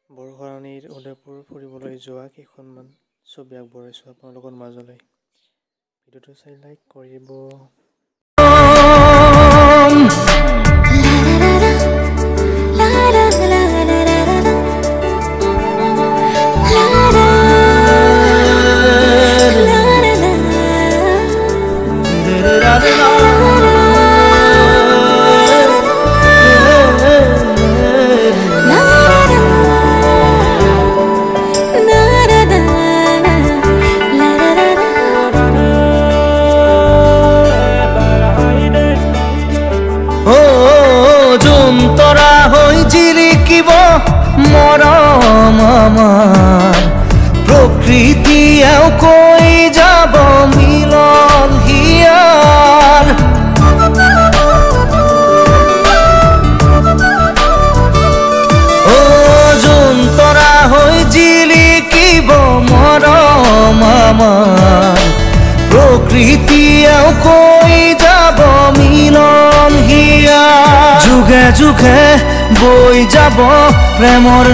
বৰষাৰণীৰ উদয়পুৰ ফুৰিবলৈ যোৱা কেইখনমান ছবি আগবঢ়াইছোঁ আপোনালোকৰ মাজলৈ। ভিডিঅ'টো চাই লাইক কৰিব। তৰা হৈ জিলিকিব মৰম আমাৰ প্ৰকৃতিয়েও কৈ যাব মিলন হিয়াৰ যোন তৰা হৈ জিলিকিব মৰম আমাৰ প্ৰকৃতিয়েও কৈ যাব মিলন হিয়াৰ যুগে যুগে বৈ যাব প্ৰেমৰ